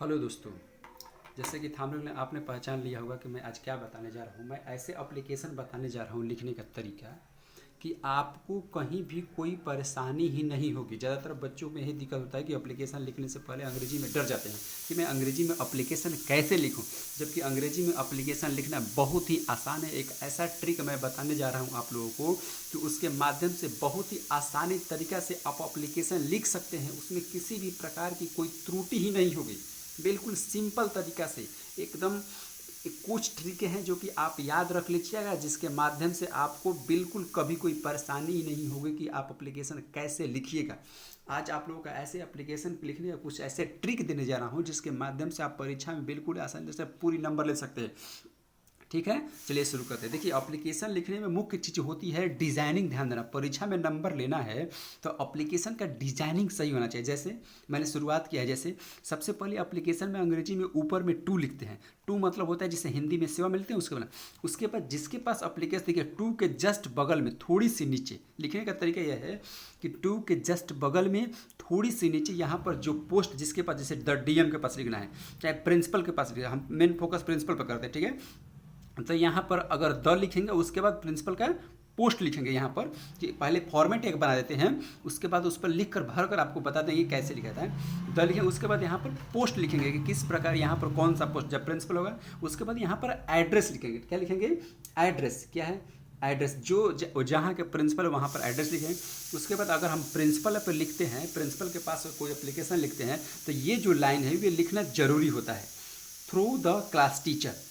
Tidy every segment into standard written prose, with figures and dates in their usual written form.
Hello दोस्तों। जैसे कि थंबनेल में आपने पहचान लिया होगा कि मैं आज क्या बताने जा रहा हूँ। मैं ऐसे एप्लीकेशन बताने जा रहा हूँ लिखने का तरीका कि आपको कहीं भी कोई परेशानी ही नहीं होगी। ज़्यादातर बच्चों में यही दिक्कत होता है कि एप्लीकेशन लिखने से पहले अंग्रेजी में डर जाते हैं कि मैं अंग्रेजी में एप्लीकेशन कैसे लिखूं, जबकि अंग्रेजी में एप्लीकेशन लिखना बहुत ही आसान है। एक ऐसा ट्रिक मैं बताने जा रहा हूं आप लोगों को कि उसके माध्यम से बहुत ही आसानी तरीक़ा से आप एप्लीकेशन लिख सकते हैं। उसमें किसी भी प्रकार की कोई त्रुटि ही नहीं होगी। बिल्कुल सिंपल तरीका से एकदम कुछ ट्रिक हैं जो कि आप याद रख लीजिएगा, जिसके माध्यम से आपको बिल्कुल कभी कोई परेशानी ही नहीं होगी कि आप एप्लीकेशन कैसे लिखिएगा। आज आप लोगों का ऐसे एप्लीकेशन लिखने का कुछ ऐसे ट्रिक देने जा रहा हूं जिसके माध्यम से आप परीक्षा में बिल्कुल आसानी से पूरी नंबर ले सकते हैं। ठीक है, चलिए शुरू करते हैं। देखिए, एप्लीकेशन लिखने में मुख्य चीज़ होती है डिज़ाइनिंग। ध्यान देना, परीक्षा में नंबर लेना है तो एप्लीकेशन का डिज़ाइनिंग सही होना चाहिए। जैसे मैंने शुरुआत किया है, जैसे सबसे पहले एप्लीकेशन में अंग्रेजी में ऊपर में टू लिखते हैं। टू मतलब होता है जिसे हिंदी में सेवा मिलते हैं उसके बाद जिसके पास एप्लीकेशन, देखिए टू के जस्ट बगल में थोड़ी सी नीचे लिखने का तरीका यह है कि टू के जस्ट बगल में थोड़ी सी नीचे यहाँ पर जो पोस्ट जिसके पास, जैसे द डीएम के पास लिखना है, चाहे प्रिंसिपल के पास लिखना है, हम मेन फोकस प्रिंसिपल पर करते हैं। ठीक है, तो यहाँ पर अगर द लिखेंगे उसके बाद प्रिंसिपल का पोस्ट लिखेंगे। यहाँ पर कि पहले फॉर्मेट एक बना देते हैं, उसके बाद उस पर लिख कर भर कर आपको बता देंगे कैसे लिखा था है। द लिखेंगे, उसके बाद यहाँ पर पोस्ट लिखेंगे कि किस प्रकार यहाँ पर कौन सा पोस्ट, जब प्रिंसिपल होगा उसके बाद यहाँ पर एड्रेस लिखेंगे। क्या लिखेंगे? एड्रेस। क्या है? एड्रेस। जो जहाँ के प्रिंसिपल वहाँ पर एड्रेस लिखें। उसके बाद अगर हम प्रिंसिपल पर लिखते हैं, प्रिंसिपल के पास कोई एप्लीकेशन लिखते हैं, तो ये जो लाइन है ये लिखना जरूरी होता है, through the class teacher.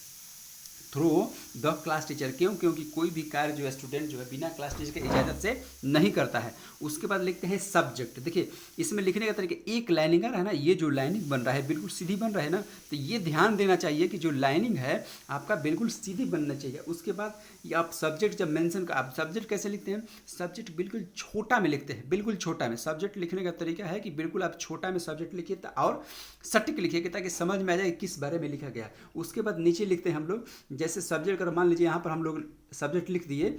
Through the class teacher. क्यों? क्योंकि कोई भी कार्य जो है स्टूडेंट जो है बिना क्लास टीचर के इजाज़त से नहीं करता है। उसके बाद लिखते हैं सब्जेक्ट। देखिए, इसमें लिखने का तरीका, एक लाइनिंग है ना, ये जो लाइनिंग बन रहा है बिल्कुल सीधी बन रहा है ना, तो ये ध्यान देना चाहिए कि जो लाइनिंग है आपका बिल्कुल सीधी बनना चाहिए। उसके बाद ये आप सब्जेक्ट जब मेंशन का, आप सब्जेक्ट कैसे लिखते हैं? सब्जेक्ट बिल्कुल छोटा में लिखते हैं, बिल्कुल छोटा में। सब्जेक्ट लिखने का तरीका है कि बिल्कुल आप छोटा में सब्जेक्ट लिखिए और सटीक लिखिए ताकि समझ में आ जाए किस बारे में लिखा गया। उसके बाद नीचे लिखते हैं हम लोग, जैसे सब्जेक्ट अगर मान लीजिए यहाँ पर हम लोग सब्जेक्ट लिख दिए,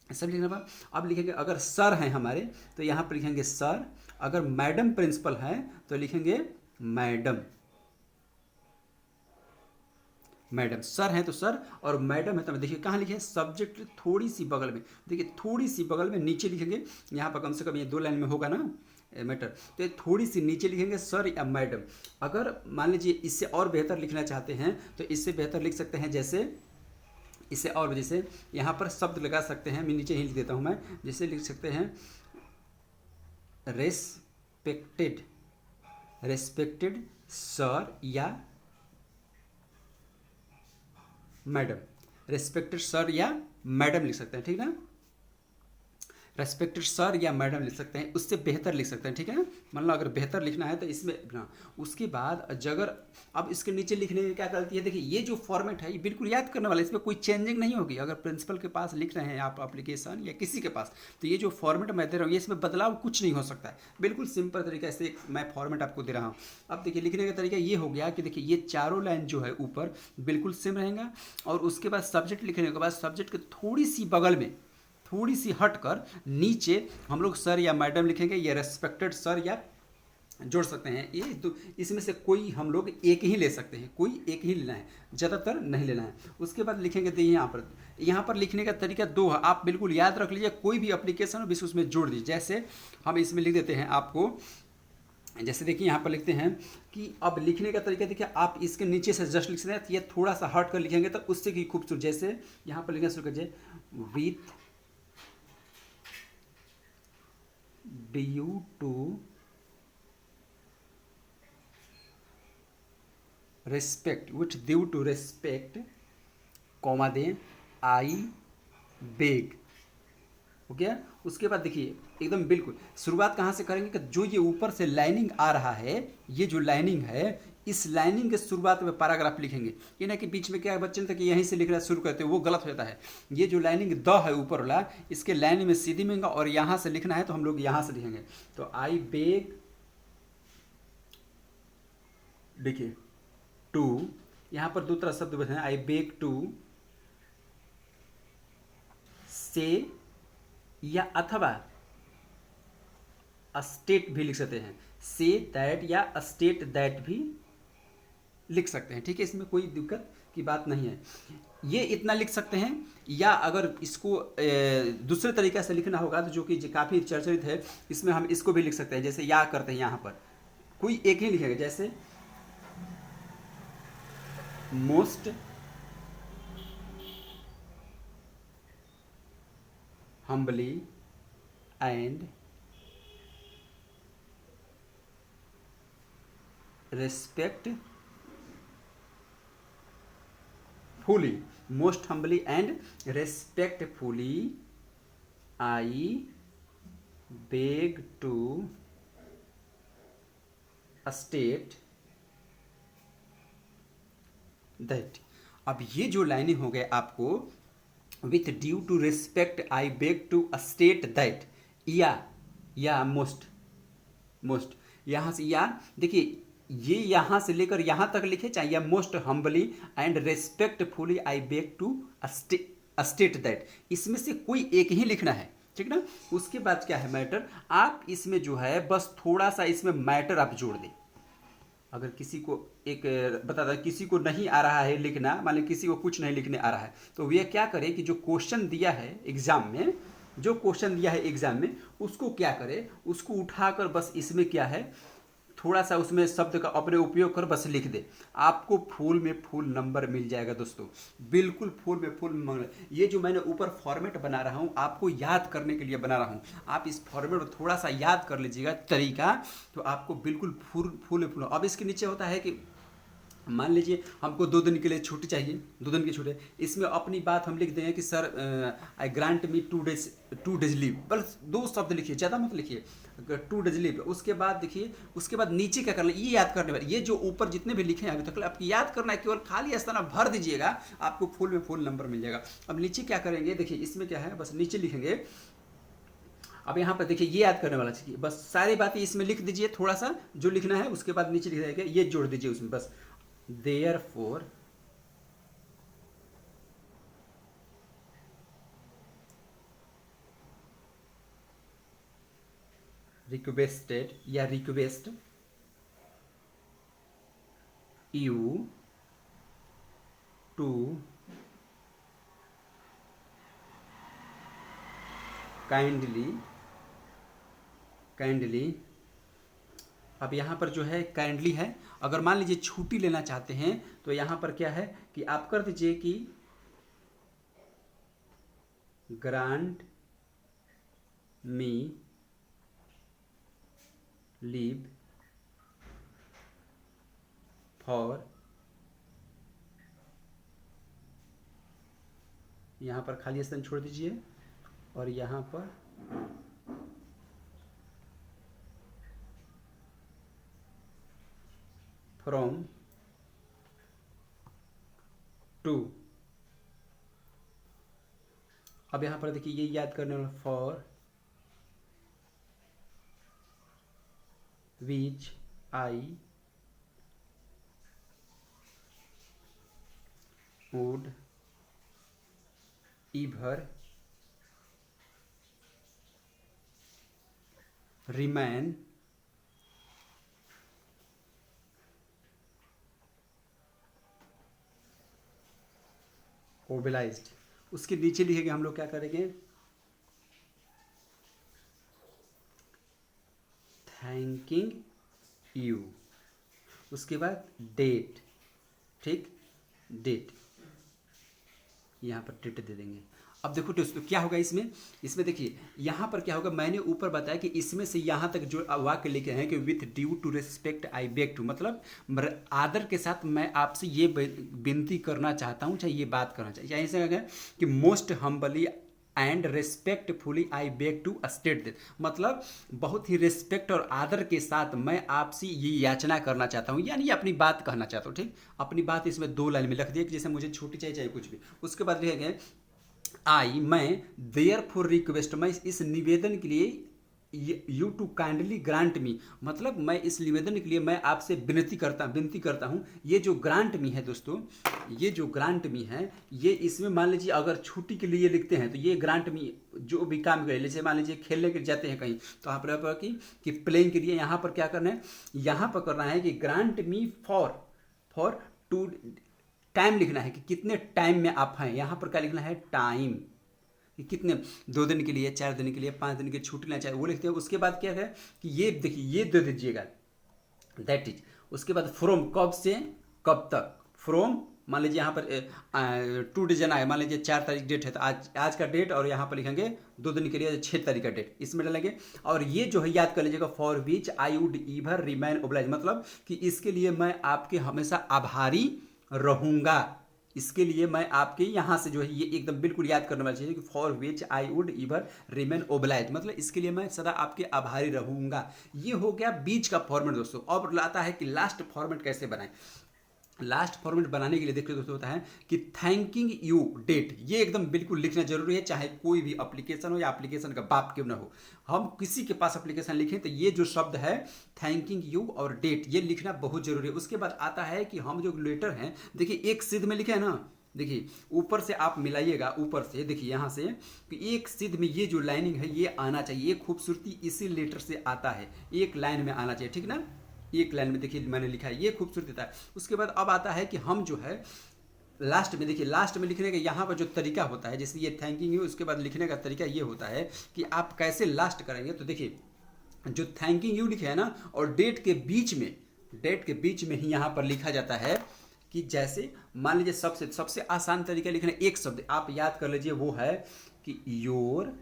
सब्जेक्ट लिखने पर अब लिखेंगे अगर सर हैं हमारे तो यहाँ पर लिखेंगे सर। अगर मैडम प्रिंसिपल हैं तो लिखेंगे मैडम। मैडम, सर हैं तो सर और मैडम है तो देखिए कहाँ लिखे? सब्जेक्ट थोड़ी सी बगल में, देखिए थोड़ी सी बगल में नीचे लिखेंगे। यहाँ पर कम से कम ये दो लाइन में होगा ना मैटर, तो थोड़ी सी नीचे लिखेंगे सर या मैडम। अगर मान लीजिए इससे और बेहतर लिखना चाहते हैं तो इससे बेहतर लिख सकते हैं, जैसे इससे और जैसे यहाँ पर शब्द लगा सकते हैं, मैं नीचे ही लिख देता हूँ मैं, जैसे लिख सकते हैं रेस्पेक्टेड, रेस्पेक्टेड सर या मैडम। रेस्पेक्टेड सर या मैडम लिख सकते हैं, ठीक ना? रेस्पेक्टेड सर या मैडम लिख सकते हैं, उससे बेहतर लिख सकते हैं, ठीक है ना? मान लो अगर बेहतर लिखना है तो इसमें ना, उसके बाद अगर अब इसके नीचे लिखने में क्या गलती है, देखिए ये जो फॉर्मेट है ये बिल्कुल याद करने वाला है, इसमें कोई चेंजिंग नहीं होगी। अगर प्रिंसिपल के पास लिख रहे हैं आप एप्लीकेशन या किसी के पास, तो ये जो फॉर्मेट मैं दे रहा हूँ इसमें बदलाव कुछ नहीं हो सकता है। बिल्कुल सिंपल तरीके से मैं फॉर्मेट आपको दे रहा हूँ। अब देखिए लिखने का तरीका ये हो गया कि देखिए ये चारों लाइन जो है ऊपर बिल्कुल सेम रहेगा, और उसके बाद सब्जेक्ट लिखने के बाद सब्जेक्ट के थोड़ी सी बगल में, थोड़ी सी हटकर नीचे हम लोग सर या मैडम लिखेंगे, या रेस्पेक्टेड सर या जोड़ सकते हैं। ये तो इसमें से कोई हम लोग एक ही ले सकते हैं, कोई एक ही लेना है, ज़्यादातर नहीं लेना है। उसके बाद लिखेंगे तो यहाँ पर लिखने का तरीका दो है, आप बिल्कुल याद रख लीजिए। कोई भी एप्लीकेशन हो बस उसमें जोड़ दीजिए। जैसे हम इसमें लिख देते हैं आपको, जैसे देखिए यहाँ पर लिखते हैं कि अब लिखने का तरीका देखिए, आप इसके नीचे से जस्ट लिख सकते हैं, ये थोड़ा सा हट कर लिखेंगे तो उससे की खूबसूरत। जैसे यहाँ पर लिखना शुरू कीजिए, with due to respect, with due to respect, comma दें, आई बेग। हो गया? उसके बाद देखिए एकदम बिल्कुल शुरुआत कहाँ से करेंगे कि जो ये ऊपर से लाइनिंग आ रहा है, ये जो लाइनिंग है, इस लाइनिंग के शुरुआत में पैराग्राफ लिखेंगे। ये ना कि बीच में क्या बच्चे तक यहीं से लिखना शुरू करते हैं, वो गलत हो जाता है। ये जो लाइनिंग द है ऊपर वाला, इसके लाइन में सीधी में और यहाँ से लिखना है तो हम लोग यहाँ से लिखेंगे। तो आई बेग, देखिए टू, यहाँ पर दो तरह शब्द बैठे हैं, आई बेग टू से, या अथवा स्टेट भी लिख सकते हैं, से दैट या स्टेट दैट भी लिख सकते हैं, ठीक है, इसमें कोई दिक्कत की बात नहीं है। ये इतना लिख सकते हैं, या अगर इसको दूसरे तरीके से लिखना होगा तो जो कि काफ़ी चर्चित है, इसमें हम इसको भी लिख सकते हैं, जैसे या करते हैं यहाँ पर कोई एक ही लिखेगा, जैसे most humbly and respectfully, most humbly and respectfully I beg to state that। अब ये जो लाइनें हो गए आपको, with due to respect I beg to state that, या मोस्ट यहाँ से, या देखिए ये यहाँ से लेकर यहाँ तक लिखे, चाहे या most humbly and respectfully I beg to state that, इसमें से कोई एक ही लिखना है, ठीक ना। उसके बाद क्या है मैटर, आप इसमें जो है बस थोड़ा सा इसमें मैटर आप जोड़ दें। अगर किसी को एक बता दें, किसी को नहीं आ रहा है लिखना, मान लीजिए किसी को कुछ नहीं लिखने आ रहा है, तो वह क्या करे कि जो क्वेश्चन दिया है एग्जाम में, जो क्वेश्चन दिया है एग्जाम में, उसको क्या करे, उसको उठाकर बस इसमें क्या है थोड़ा सा उसमें शब्द का अपने उपयोग कर बस लिख दे, आपको फुल में फुल नंबर मिल जाएगा दोस्तों, बिल्कुल फुल में फुल नंबर। ये जो मैंने ऊपर फॉर्मेट बना रहा हूँ आपको याद करने के लिए बना रहा हूँ, आप इस फॉर्मेट को थोड़ा सा याद कर लीजिएगा तरीका, तो आपको बिल्कुल फुल फुल। अब इसके नीचे होता है कि मान लीजिए हमको 2 दिन के लिए छुट्टी चाहिए, 2 दिन की छुट्टी, इसमें अपनी बात हम लिख देंगे कि sir I grant me 2 days leave, बस 2 शब्द लिखिए, ज़्यादा मत लिखिए, 2 डेज लीव। उसके बाद देखिए, उसके बाद नीचे क्या करना, ये याद करने वाले, ये जो ऊपर जितने भी लिखे हैं अभी तक आपको याद करना है, केवल खाली स्थान भर दीजिएगा, आपको फुल में फुल नंबर मिल जाएगा। अब नीचे क्या करेंगे, देखिए इसमें क्या है, बस नीचे लिखेंगे। अब यहाँ पर देखिए ये याद करने वाला चाहिए, बस सारी बातें इसमें लिख दीजिए, थोड़ा सा जो लिखना है, उसके बाद नीचे लिख देंगे, ये जोड़ दीजिए उसमें बस। Therefore requested या request you to kindly अब यहाँ पर जो है काइंडली है, अगर मान लीजिए छुट्टी लेना चाहते हैं तो यहाँ पर क्या है कि आप कर दीजिए कि ग्रांट मी लीव फॉर, यहाँ पर खाली स्थान छोड़ दीजिए, और यहाँ पर फ्रॉम टू। अब यहाँ पर देखिए ये याद करने वाला, for which I would ever remain obliged. उसके नीचे लिखेंगे हम लोग क्या करेंगे, थैंकिंग यू, उसके बाद डेट, ठीक, डेट, यहाँ पर डेट दे देंगे। अब देखो दोस्तों क्या होगा इसमें देखिए यहाँ पर क्या होगा, मैंने ऊपर बताया कि इसमें से यहाँ तक जो वाक्य लिखे हैं कि with due to respect I beg to, मतलब आदर के साथ मैं आपसे ये विनती करना चाहता हूँ, चाहे ये बात करना चाहिए, चाहे ऐसे कि most humbly and respectfully I beg to state this, मतलब बहुत ही रिस्पेक्ट और आदर के साथ मैं आपसे ये याचना करना चाहता हूँ, यानी अपनी बात कहना चाहता हूँ, ठीक। अपनी बात इसमें 2 लाइन में लिख दिए कि जैसे मुझे छुट्टी चाहिए, चाहे कुछ भी। उसके बाद लिखेंगे मैं देयर फॉर रिक्वेस्ट, मैं इस निवेदन के लिए, you to kindly grant me, मतलब मैं इस निवेदन के लिए मैं आपसे विनती करता हूँ। ये जो ग्रांट मी है दोस्तों, ये जो ग्रांट मी है, ये इसमें मान लीजिए अगर छुट्टी के लिए लिखते हैं तो ये ग्रांट मी जो भी काम करे, जैसे मान लीजिए खेलने के जाते हैं कहीं, तो आप कि प्लेइंग के लिए यहाँ पर क्या करना है, यहाँ पर करना है कि grant me for for two time लिखना है कि कितने टाइम में आप हैं। यहाँ पर क्या लिखना है, टाइम, कि कितने 2 दिन के लिए, 4 दिन के लिए, 5 दिन की छुट्टी लेना चाहिए वो लिखते हैं। उसके बाद क्या है कि ये देखिए ये दे दीजिएगा, दैट इज। उसके बाद फ्रॉम, कब से कब तक, फ्रॉम मान लीजिए यहाँ पर 2 डेज जाना है, मान लीजिए 4 तारीख डेट है तो आज का डेट, और यहाँ पर लिखेंगे 2 दिन के लिए 6 तारीख का डेट, इसमें डालेंगे। और ये जो है याद कर लीजिएगा, for which I would ever remain oblige, मतलब कि इसके लिए मैं आपके हमेशा आभारी रहूँगा। इसके लिए मैं आपके यहाँ से जो है ये एकदम बिल्कुल याद करने वाली चीज़ कि for which I would ever remain oblige, मतलब इसके लिए मैं सदा आपके आभारी रहूँगा। ये हो गया बीच का फॉर्मेट दोस्तों। अब आता है कि लास्ट फॉर्मेट कैसे बनाएं। लास्ट फॉर्मेट बनाने के लिए देखिए दोस्तों होता है कि थैंकिंग यू डेट, ये एकदम बिल्कुल लिखना जरूरी है, चाहे कोई भी एप्लीकेशन हो या एप्लीकेशन का बाप क्यों ना हो। हम किसी के पास एप्लीकेशन लिखें तो ये जो शब्द है थैंकिंग यू और डेट, ये लिखना बहुत जरूरी है। उसके बाद आता है कि हम जो लेटर हैं, देखिए एक सिद्ध में लिखे है ना, देखिए ऊपर से आप मिलाइएगा, ऊपर से देखिए यहाँ से कि एक सिद्ध में ये जो लाइनिंग है ये आना चाहिए, ये खूबसूरती इसी लेटर से आता है, एक लाइन में आना चाहिए, ठीक ना। एक लाइन में देखिए मैंने लिखा है, ये खूबसूरती था। उसके बाद अब आता है कि हम जो है लास्ट में, देखिए लास्ट में लिखने का यहाँ पर जो तरीका होता है, जैसे ये थैंकिंग यू, उसके बाद लिखने का तरीका ये होता है कि आप कैसे लास्ट करेंगे। तो देखिए जो थैंकिंग यू लिखे है ना, और डेट के बीच में ही यहाँ पर लिखा जाता है कि जैसे मान लीजिए सबसे आसान तरीका लिखना, एक शब्द आप याद कर लीजिए, वो है कि योर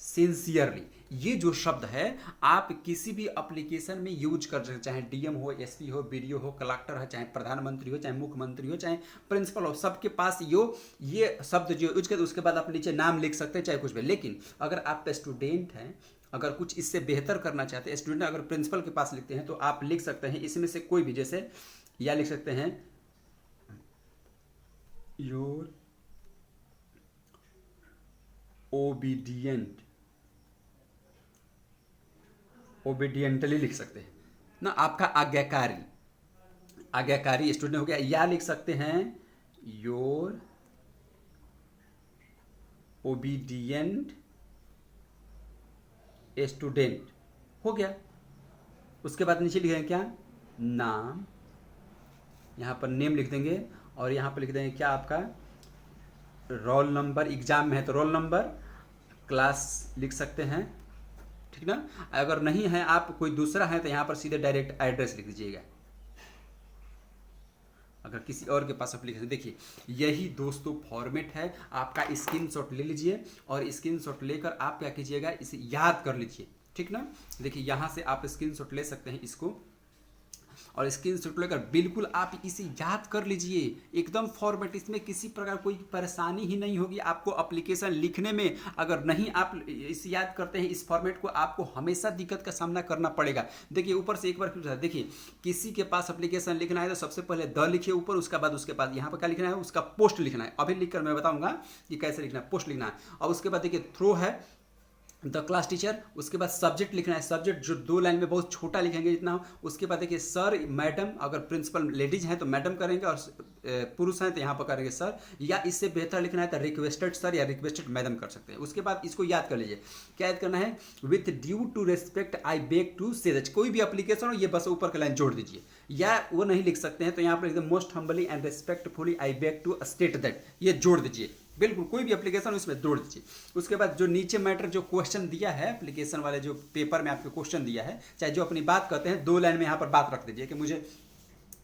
सिंसियरली। ये जो शब्द है आप किसी भी एप्लीकेशन में यूज कर सकते हैं, चाहे डीएम हो, एसपी हो, बीडीओ हो, कलेक्टर हो, चाहे प्रधानमंत्री हो, चाहे मुख्यमंत्री हो, चाहे प्रिंसिपल हो, सबके पास ये शब्द जो यूज करते, उसके बाद आप नीचे नाम लिख सकते हैं, चाहे कुछ भी। लेकिन अगर आप स्टूडेंट हैं, अगर कुछ इससे बेहतर करना चाहते हैं, स्टूडेंट अगर प्रिंसिपल के पास लिखते हैं तो आप लिख सकते हैं इसमें से कोई भी, जैसे या लिख सकते हैं योर ओबीडियंटली लिख सकते हैं ना, आपका आज्ञाकारी स्टूडेंट हो गया। या लिख सकते हैं योर ओबीडियंट स्टूडेंट, हो गया। उसके बाद नीचे लिखेंगे क्या, नाम, यहाँ पर नेम लिख देंगे, और यहाँ पर लिख देंगे क्या आपका रोल नंबर, एग्जाम में है तो रोल नंबर, क्लास लिख सकते हैं, ठीक ना। अगर नहीं है आप कोई दूसरा है तो यहाँ पर सीधे डायरेक्ट एड्रेस लिख दीजिएगा, अगर किसी और के पास एप्लीकेशन। देखिए यही दोस्तों फॉर्मेट है, आपका स्क्रीनशॉट ले लीजिए, और स्क्रीनशॉट लेकर आप क्या कीजिएगा, इसे याद कर लीजिए, ठीक ना। देखिए यहाँ से आप स्क्रीनशॉट ले सकते हैं इसको, और स्क्रीनशॉट लेकर बिल्कुल आप इसे याद कर लीजिए, एकदम फॉर्मेट, इसमें किसी प्रकार कोई परेशानी ही नहीं होगी आपको एप्लीकेशन लिखने में। अगर नहीं आप इसे याद करते हैं इस फॉर्मेट को, आपको हमेशा दिक्कत का सामना करना पड़ेगा। देखिए ऊपर से एक बार फिर देखिए, किसी के पास एप्लीकेशन लिखना है तो सबसे पहले द लिखिए ऊपर, उसके बाद यहाँ पर क्या लिखना है, उसका पोस्ट लिखना है। अभी लिखकर मैं बताऊंगा कि कैसे लिखना है, पोस्ट लिखना है। और उसके बाद देखिए थ्रो है द क्लास टीचर, उसके बाद सब्जेक्ट लिखना है, सब्जेक्ट जो 2 लाइन में बहुत छोटा लिखेंगे जितना हो। उसके बाद देखिए सर मैडम, अगर प्रिंसिपल लेडीज हैं तो मैडम करेंगे, और पुरुष हैं तो यहाँ पर करेंगे सर, या इससे बेहतर लिखना है तो रिक्वेस्टेड सर या रिक्वेस्टेड मैडम कर सकते हैं। उसके बाद इसको याद कर लीजिए, क्या याद करना है, with due to respect I beg to say that, कोई भी एप्लीकेशन हो ये बस ऊपर का लाइन जोड़ दीजिए, या वो नहीं लिख सकते हैं तो यहाँ पर एकदम most humbly and respectfully I beg to state that, ये जोड़ दीजिए, बिल्कुल कोई भी एप्लीकेशन उसमें जोड़ दीजिए। उसके बाद जो नीचे मैटर जो क्वेश्चन दिया है एप्लीकेशन वाले, जो पेपर में आपको क्वेश्चन दिया है, चाहे जो अपनी बात करते हैं 2 लाइन में यहाँ पर बात रख दीजिए कि मुझे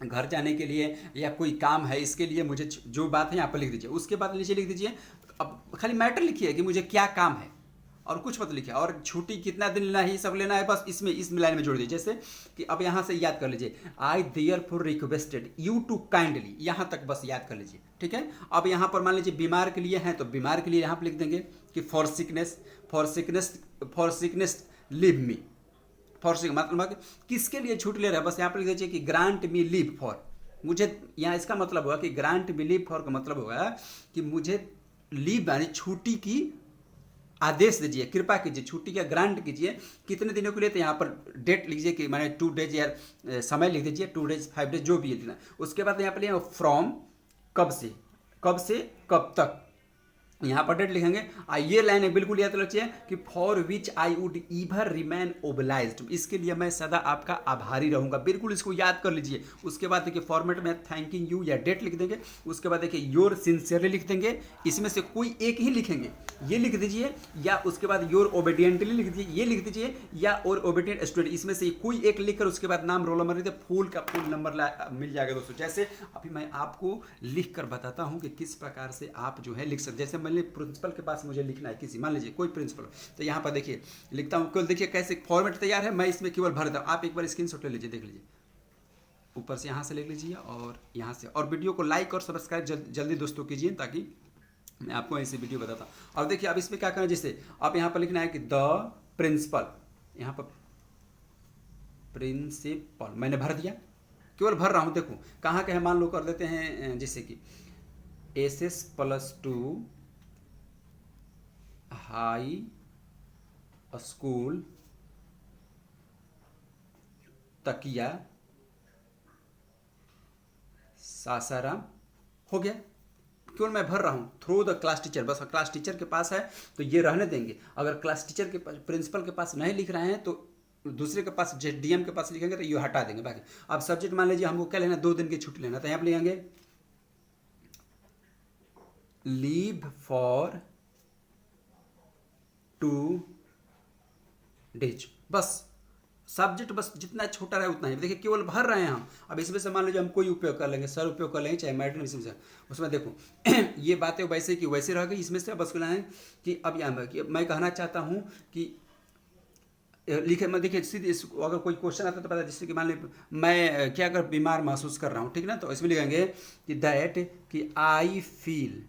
घर जाने के लिए या कोई काम है इसके लिए मुझे जो बात है यहाँ पर लिख दीजिए। उसके बाद नीचे लिख दीजिए, अब खाली मैटर लिखिए कि मुझे क्या काम है, और कुछ मत लिखिए, और छुट्टी कितना दिन लेना है ये सब लेना है, बस इस लाइन में जोड़ दीजिए। जैसे कि अब यहाँ से याद कर लीजिए, I therefore requested you to kindly, यहाँ तक बस याद कर लीजिए, ठीक है। अब यहाँ पर मान लीजिए बीमार के लिए हैं तो बीमार के लिए यहाँ पर लिख देंगे कि फॉर सिकनेस लीव मी, मतलब किसके लिए छूट ले रहा है, बस यहाँ पर लिख दीजिए कि ग्रांट मी लीव फॉर, मुझे, यहाँ इसका मतलब होगा कि ग्रांट मी लीव फॉर का मतलब होगा कि मुझे लीव यानी छुट्टी की आदेश दीजिए, कृपा कीजिए, छुट्टी का ग्रांट कीजिए, कितने दिनों के लिए, तो यहाँ पर डेट लीजिए कि मैंने 2 डेज या समय लिख दीजिए, 2 डेज 5 डेज जो भी है। उसके बाद यहाँ पर फ्रॉम, कब से कब तक, यहाँ पर डेट लिखेंगे। ये लाइन है बिल्कुल याद रखिए कि for which I would ever remain obliged, इसके लिए मैं सदा आपका आभारी रहूंगा, बिल्कुल इसको याद कर लीजिए। उसके बाद देखिए फॉर्मेट में थैंकिंग यू या डेट लिख देंगे। उसके बाद देखिए योर सिंसियरली लिख देंगे, इसमें से कोई एक ही लिखेंगे, ये लिख दीजिए, या उसके बाद योर ओबीडियंटली लिख दीजिए, ये लिख दीजिए, या और ओबीडियंट स्टूडेंट, इसमें से कोई एक लिखकर उसके बाद नाम रोल नंबर लिख दे, फुल का फुल नंबर मिल जाएगा दोस्तों। जैसे अभी मैं आपको लिख कर बताता हूँ कि किस प्रकार से आप जो है लिख सकते। जैसे मान लीजिए प्रिंसिपल के पास मुझे लिखना है किसी, मान लीजिए कोई प्रिंसिपल, तो यहाँ पर देखिए लिखता हूँ, केवल देखिए कैसे फॉर्मेट तैयार है, मैं इसमें केवल भर देता हूँ। आप एक बार स्क्रीनशॉट ले लीजिए, देख लीजिए, ऊपर से यहाँ से ले लीजिए और यहाँ से, और वीडियो को लाइक और सब्सक्राइब जल्दी दोस्तों कीजिए, ताकि मैं आपको ऐसे वीडियो बताता हूँ। और देखिए अब इसमें क्या करना है, जैसे आप यहाँ पर लिखना है कि द प्रिंसिपल, यहाँ पर प्रिंसिपल मैंने भर दिया, केवल भर रहा हूँ। देखो कहाँ के है, मान लो कर देते हैं जैसे कि SS+2 हाई स्कूल तकिया सासाराम, हो गया। केवल मैं भर रहा हूँ थ्रू द क्लास टीचर, बस क्लास टीचर के पास है तो ये रहने देंगे। अगर क्लास टीचर के पास, प्रिंसिपल के पास नहीं लिख रहे हैं तो दूसरे के पास, DM के पास लिखेंगे तो ये हटा देंगे। बाकी अब सब्जेक्ट मान लीजिए हमको क्या लेना, 2 दिन की छुट्टी लेना, तो यहाँ पर लिखेंगे लीव फॉर 2 डेज, बस सब्जेक्ट बस जितना छोटा रहे उतना ही, देखिए केवल भर रहे हैं हम। अब इसमें से मान लीजिए हम कोई उपयोग कर लेंगे, सर उपयोग कर लेंगे, चाहे मैडम, इसमें से उसमें देखो ये बातें वैसे की वैसे रह गई। इसमें से बस कहना है कि अब यहाँ कि मैं कहना चाहता हूँ कि लिखे मैं, देखिए सीधे अगर कोई क्वेश्चन आता तो पता, जैसे कि मान लीजिए मैं क्या अगर बीमार महसूस कर रहा हूँ, ठीक ना, तो इसमें लिखेंगे कि दैट कि I feel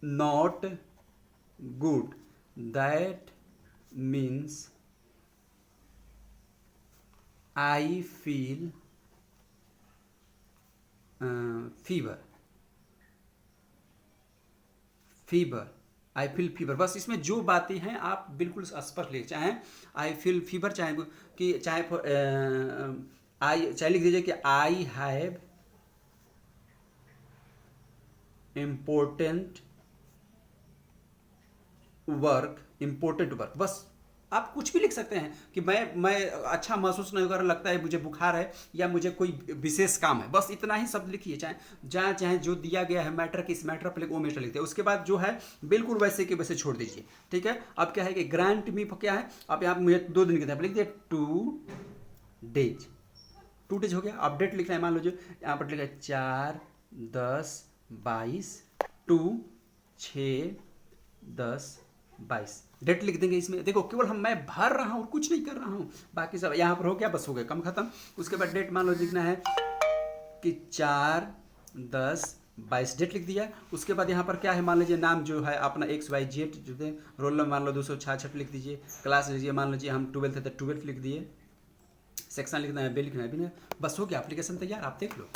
not good, that means I feel fever, I feel fever. बस इसमें जो बातें हैं आप बिल्कुल स्पष्ट लिख, चाहे आई फील फीवर, चाहे चाहे लिख दीजिए कि आई हैव इम्पोर्टेंट वर्क, बस आप कुछ भी लिख सकते हैं कि मैं अच्छा महसूस नहीं कर, लगता है मुझे बुखार है या मुझे कोई विशेष काम है, बस इतना ही शब्द लिखिए। चाहे जो दिया गया है मैटर, किस मैटर पर वो मैटर लिखते हैं। उसके बाद जो है बिल्कुल वैसे के वैसे छोड़ दीजिए, ठीक है। अब क्या है कि ग्रांट मी क्या है, आप यहाँ मुझे 2 दिन के लिए लिख दिए 2 डेज हो गया। अपडेट लिखना है, मान लीजिए यहाँ पर लिखा है 4/10/22, 2/6/10/22 डेट लिख देंगे। इसमें देखो केवल मैं भर रहा हूँ और कुछ नहीं कर रहा हूँ, बाकी सब यहाँ पर हो गया, बस हो गया, कम खत्म। उसके बाद डेट मान लो लिखना है कि 4/10/22 डेट लिख दिया। उसके बाद यहाँ पर क्या है, मान लीजिए नाम जो है अपना XYZ जो है, रोल नंबर मान लो 266 लिख दीजिए, क्लास लीजिए मान लीजिए हम 12th है तो 12 लिख दिए, सेक्शन लिखना है, बे लिखना है, भी नहीं, बस हो गया, एप्लीकेशन तैयार। आप देख लो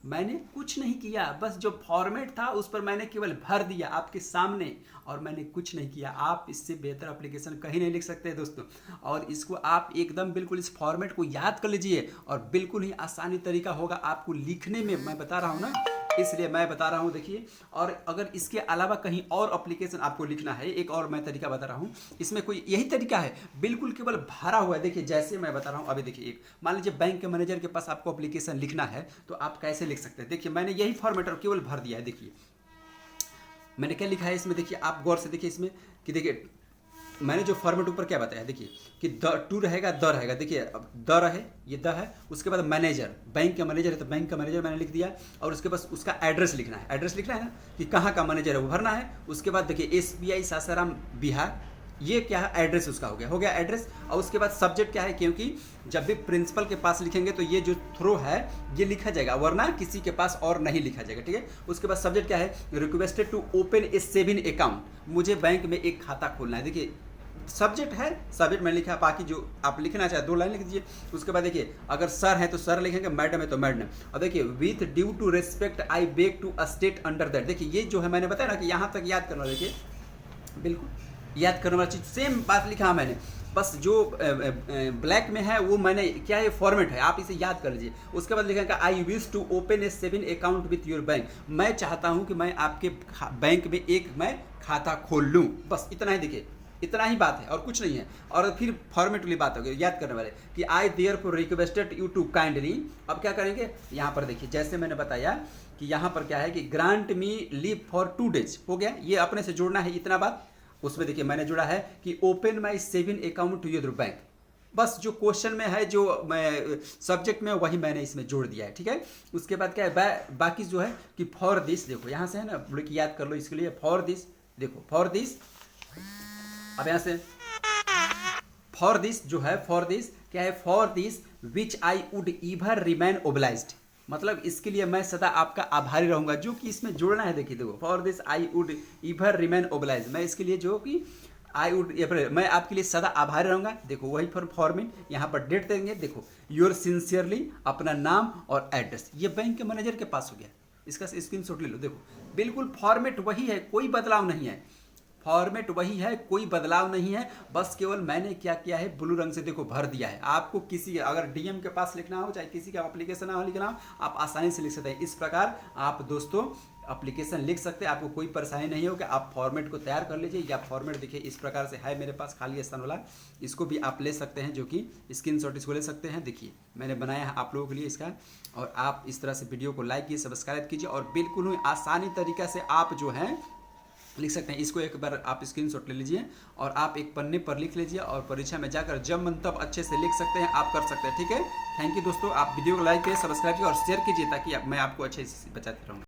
मैंने कुछ नहीं किया, बस जो फॉर्मेट था उस पर मैंने केवल भर दिया आपके सामने, और मैंने कुछ नहीं किया। आप इससे बेहतर एप्लीकेशन कहीं नहीं लिख सकते दोस्तों। और इसको आप एकदम बिल्कुल इस फॉर्मेट को याद कर लीजिए, और बिल्कुल ही आसानी तरीका होगा आपको लिखने में, मैं बता रहा हूँ ना, इसलिए मैं बता रहा हूँ। देखिए, और अगर इसके अलावा कहीं और एप्लीकेशन आपको लिखना है, एक और मैं तरीका बता रहा हूँ, इसमें कोई यही तरीका है, बिल्कुल केवल भरा हुआ है। देखिए जैसे मैं बता रहा हूँ, अभी देखिए एक मान लीजिए बैंक के मैनेजर के पास आपको एप्लीकेशन लिखना है, तो आप कैसे लिख सकते हैं। देखिए मैंने यही फॉर्मेट और केवल भर दिया है। देखिए मैंने क्या लिखा है इसमें, देखिए आप गौर से देखिए इसमें कि देखिए मैंने जो फॉर्मेट ऊपर क्या बताया, देखिए कि टू रहेगा, द रहेगा, देखिए अब द रहे, ये द है। उसके बाद मैनेजर, बैंक का मैनेजर है तो बैंक का मैनेजर मैंने लिख दिया, और उसके बाद उसका एड्रेस लिखना है, एड्रेस लिखना है ना कि कहाँ का मैनेजर है वो भरना है। उसके बाद देखिए SBI सासाराम बिहार, ये क्या है, एड्रेस उसका हो गया एड्रेस। और उसके बाद सब्जेक्ट क्या है, क्योंकि जब भी प्रिंसिपल के पास लिखेंगे तो ये जो थ्रो है ये लिखा जाएगा, वरना किसी के पास और नहीं लिखा जाएगा, ठीक है। उसके बाद सब्जेक्ट क्या है, requested to open a saving account, मुझे बैंक में एक खाता खोलना है। देखिए सब्जेक्ट है, सब्जेक्ट में लिखा है, बाकी जो आप लिखना चाहे 2 लाइन लिख दीजिए। उसके बाद देखिए अगर सर है तो सर लिखेंगे, मैडम है तो मैडम। और देखिए with due to respect I beg to state under that, देखिए ये जो है मैंने बताया ना कि यहाँ तक याद करना, देखिए बिल्कुल याद करने वाली चीज़, सेम बात लिखा मैंने। बस जो ब्लैक में है वो मैंने क्या है फॉर्मेट है, आप इसे याद कर लीजिए। उसके बाद लिखा है I wish to open a saving account with your bank, मैं चाहता हूं कि मैं आपके बैंक में एक मैं खाता खोल लूं, बस इतना ही देखिए, इतना ही बात है और कुछ नहीं है। और फिर फॉर्मेट वाली बात होगी याद करने वाले कि I therefore requested you to kindly, अब क्या करेंगे यहाँ पर देखिए जैसे मैंने बताया कि यहाँ पर क्या है कि grant me leave for 2 days, हो गया, ये अपने से जोड़ना है इतना बात। उसमें देखिए मैंने जोड़ा है कि open my saving account to your bank, बस जो क्वेश्चन में है जो मैं सब्जेक्ट में वही मैंने इसमें जोड़ दिया है, ठीक है। उसके बाद क्या है बाकी जो है कि फॉर दिस, देखो यहाँ से है ना बोले कि याद कर लो इसके लिए फॉर दिस, देखो फॉर दिस, अब यहाँ से फॉर दिस जो है, फॉर दिस क्या है, for this which I would ever remain obliged, मतलब इसके लिए मैं सदा आपका आभारी रहूंगा, जो कि इसमें जोड़ना है। देखिए देखो for this I would ever remain obliged, मैं इसके लिए जो कि आई वुड, मैं आपके लिए सदा आभारी रहूंगा, देखो वही फॉर्मेट, यहाँ पर डेट देंगे, देखो योर सिंसियरली, अपना नाम और एड्रेस, ये बैंक के मैनेजर के पास हो गया, इसका स्क्रीनशॉट ले लो, देखो बिल्कुल फॉर्मेट वही है, कोई बदलाव नहीं है, फॉर्मेट वही है, कोई बदलाव नहीं है, बस केवल मैंने क्या किया है ब्लू रंग से देखो भर दिया है। आपको किसी अगर डीएम के पास लिखना हो, चाहे किसी का एप्लीकेशन ना लिखना हो, आप आसानी से लिख सकते हैं। इस प्रकार आप दोस्तों एप्लीकेशन लिख सकते हैं, आपको कोई परेशानी नहीं होगी। आप फॉर्मेट को तैयार कर लीजिए, या फॉर्मेट देखिए इस प्रकार से है मेरे पास खाली स्थान वाला, इसको भी आप ले सकते हैं, जो कि स्क्रीनशॉट इसको ले सकते हैं। देखिए मैंने बनाया है आप लोगों के लिए इसका, और आप इस तरह से वीडियो को लाइक कीजिए, सब्सक्राइब कीजिए, और बिल्कुल ही आसानी तरीक़े से आप जो है लिख सकते हैं। इसको एक बार आप स्क्रीनशॉट ले लीजिए और आप एक पन्ने पर लिख लीजिए, और परीक्षा में जाकर जब मन तब अच्छे से लिख सकते हैं, आप कर सकते हैं, ठीक है। थैंक यू दोस्तों, आप वीडियो को लाइक कीजिए, सब्सक्राइब कीजिए और शेयर कीजिए, ताकि मैं आपको अच्छे से बताते रहूँ।